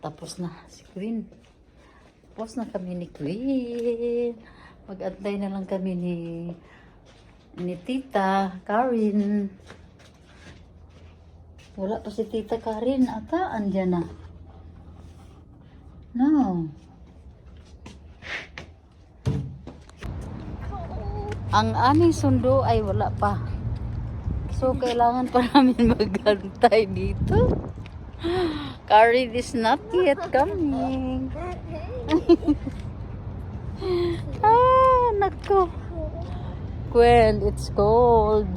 Tapos na si Queen. Tapos na kami ni Queen. Mag-antay na lang kami ni Tita Karin. Wala pa si Tita Karin. Ata, andyan na. No. Ang aming sundo ay wala pa. So, kailangan pa namin mag-antay dito. Karin is not yet coming. Nako. Gwen, it's cold.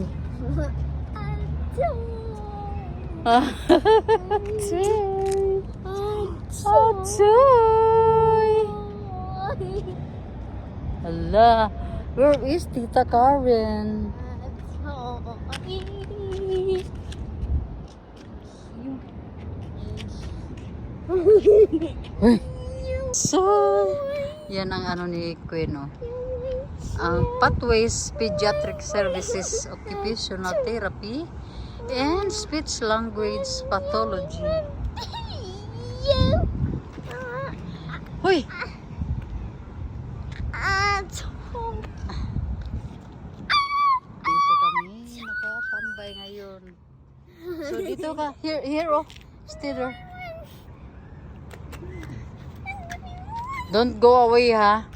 Hala, where is Tita Karen? So, yan ang ano ni Queen, no? Ang Pathways Pediatric Services Occupational Therapy and Speech Language Pathology. Hoy! Dito kami nakatambay ngayon. So dito ka, here oh, stay there. Don't go away, ha?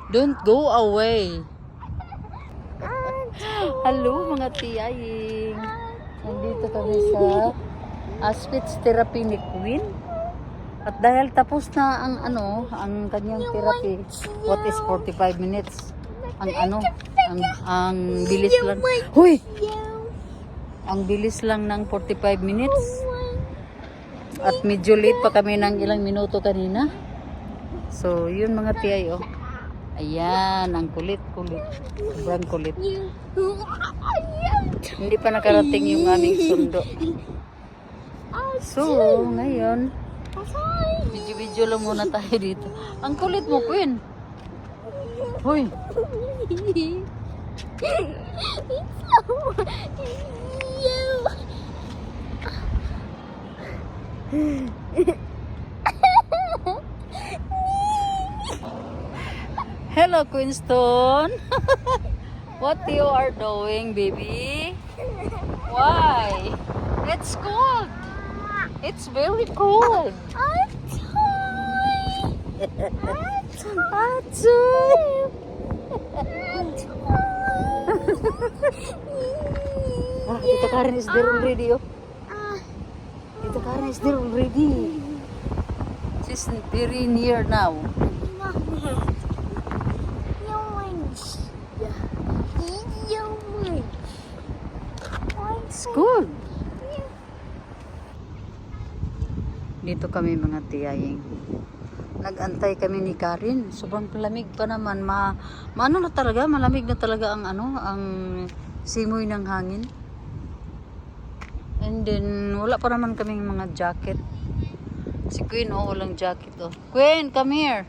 Don't go away. Hello mga tiyaying. Nandito kami sa speech therapy ni Queen. At dahil tapos na ang kanyang therapy, what is 45 minutes? Ang bilis lang. Hoy! Ang bilis lang ng 45 minutes. At medyo late pa kami ng ilang minuto kanina. So, yun mga tiyay, oh. Ayan, ang kulit-kulit. Sobrang kulit. Hindi pa nakarating yung aming sundo. So, ngayon, video-video lang muna tayo dito. Ang kulit mo, Queen. Hoy. Hello, Queenstone. What you are doing, baby? Why? It's cold. It's very cold. Tita Karen is there already, oh. Tita Karen is there already. She's very near now. It's good. Dito kami mga tiyaying. Nag-antay kami ni Karin. Sobrang lamig pa naman. Malamig na talaga ang ang simoy ng hangin. And then wala pa naman kaming mga jacket. Si Queen, oh, walang jacket, oh. Queen, come here.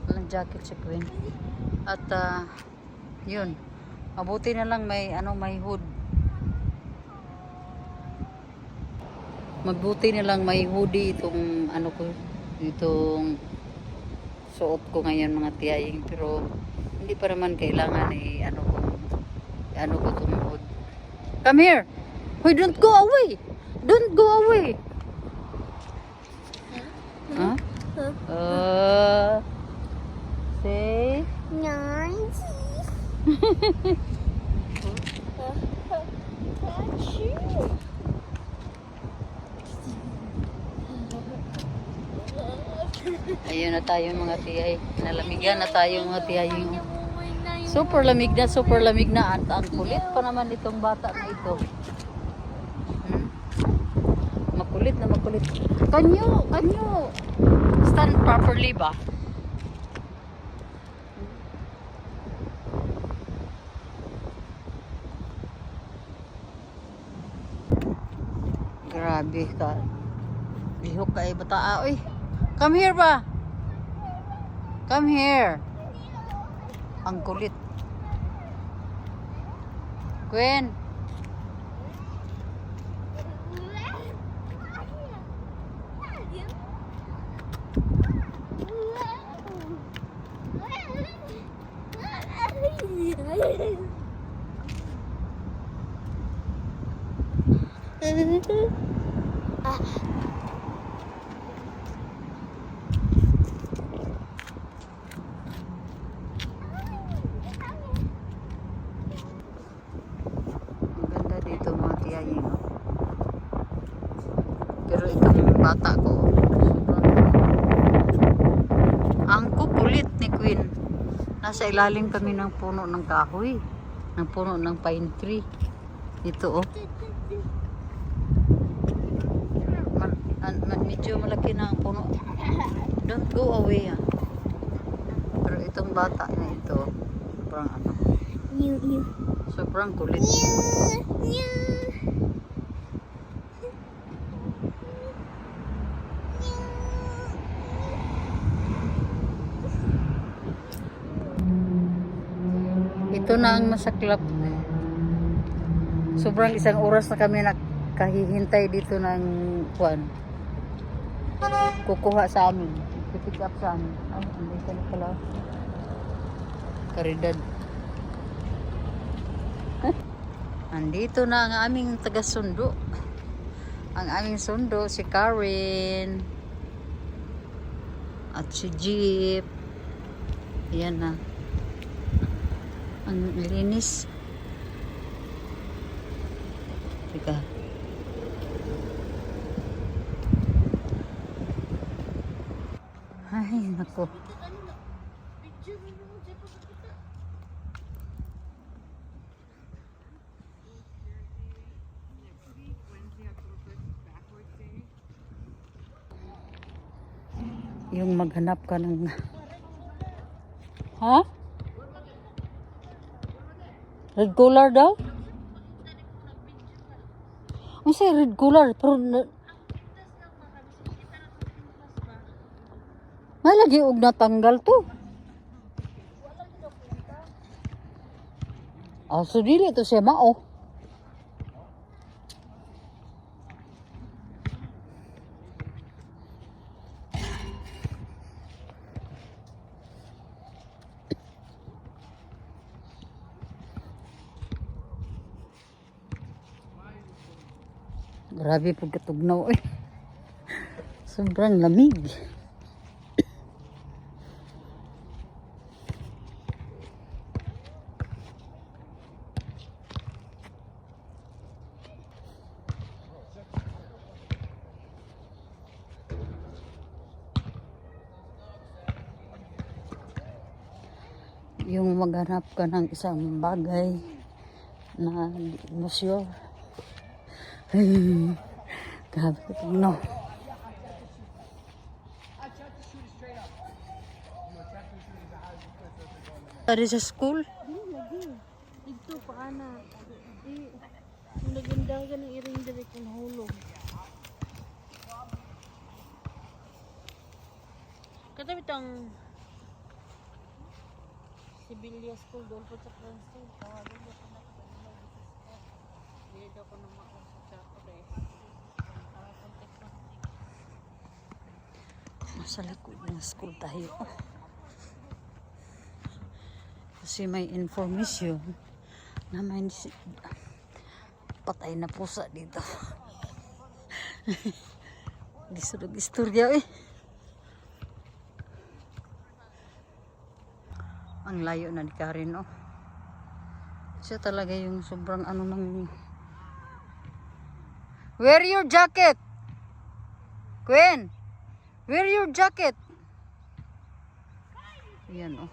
Walang jacket si Queen. At yun. Mabuti na lang may hood. Mabuti na lang may hoodie itong itong suot ko ngayon mga tiyaying, pero hindi pa naman kailangan ko itong hood. Come here. Hoy, don't go away. Don't go away. Huh? Say Nice. Ayun na tayo mga tiyay. Nalamigan na tayo mga tiyay. Super lamig na. At ang kulit pa naman itong bata na ito. Makulit na makulit. Can you stand properly ba? Grabe ka. Bihok ka bata. Oy. Come here ba? Come here. Ang kulit. Gwen. Ang ganda dito mga tiyaying. Pero itong bata ko, ang kukulit ni Queen. Nasa ilalim kami ng puno ng kahoy, ng puno ng pine tree. Ito oh. Medyo malaki na ang puno. Don't go away ah. Pero itong bata na ito, sobrang ano, sobrang kulit. Ito na ang masaklap. Sobrang isang oras na kami nakahihintay dito ng kuwan. Kukuha sa amin. Pick up sa amin. Ay, andito na pala. Karidad. Andito na ang aming taga-sundo. Ang aming sundo, si Karen. At si Jeep. Yan na. Ang linis. Teka. Ay, nako. Yung maghanap ka ng... Ha? Red collar daw? Ang say red collar, pero... May lagi og natanggal to. Oh, so dili to siya mao. Grabe pagkatugnaw eh. Sobrang lamig. Yung maghanap ka ng isang bagay na hindi mo sure. Grabe ito, no. Tadi sa school? Lagi. Dito pa ana. Naganda ka ng iring direct ng hulog. Katabit ang Sibilia School doon po sa Cranston. Tawagan mo ko na ito. Hindi daw ko naman ako sa Saturday. Nasa likod ng school tayo. Kasi may information na may patay na pusa dito. Disurog istorya eh. Ang layo na ni Karen oh. Siya talaga yung sobrang ano ng... Wear your jacket! Gwen! Wear your jacket! Ayan oh.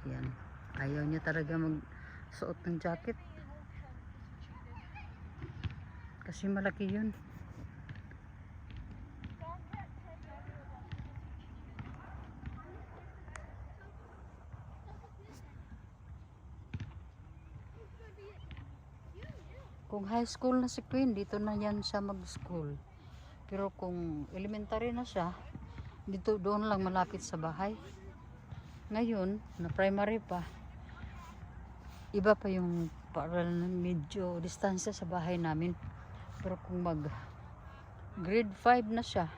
Ayan. Ayaw niya talaga magsuot ng jacket. Kasi malaki yun. Kung high school na si Queen, dito na yan siya mag-school. Pero kung elementary na siya, dito doon lang malapit sa bahay. Ngayon, na primary pa, iba pa yung parang medyo distansya sa bahay namin. Pero kung mag grade 5 na siya,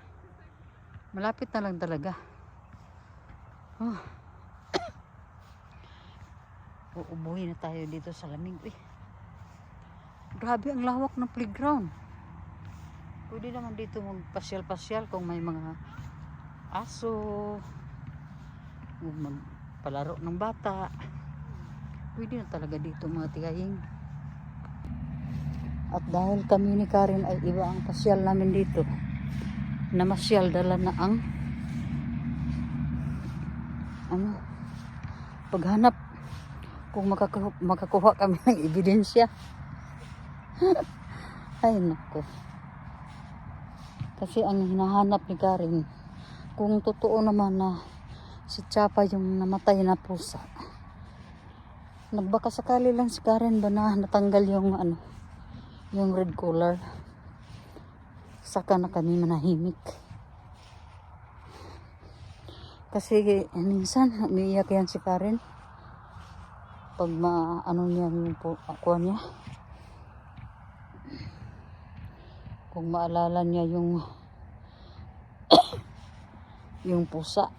malapit na lang talaga. Oh. uubuhin na tayo dito sa lamig. Uy, grabe ang lawak ng playground. Pwede naman dito magpasyal-pasyal kung may mga aso, magpalaro ng bata. Pwede na talaga dito mga tigaying. At dahil kami ni Karen ay iba ang pasyal namin dito, namasyal dala na ang paghanap kung makakuha kami ng ebidensya. Ay nako. Kasi ang hinahanap ni Karen, kung totoo naman na si Chapa yung namatay na pusa, nagbaka sakali lang si Karen ba na natanggal yung yung red collar, saka na kami manahimik. Kasi minsan umiiyak yan si Karen pag niya yung ako niya, kung maalala niya yung yung pusa.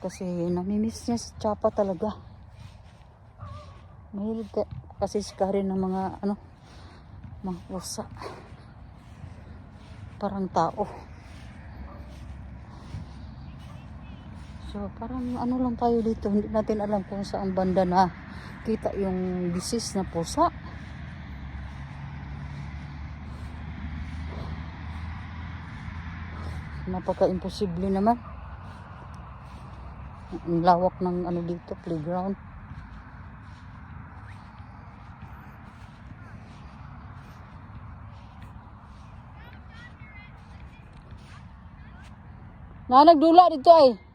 Kasi namimiss niya si Chapa talaga. Mahilig kasi si Karen ng mga mga pusa. Parang tao. So parang lang tayo dito. Hindi natin alam kung saan banda na kita yung disease na pusa. Napaka-imposible naman. Ang lawak ng dito, playground. Na nagdula dito ay.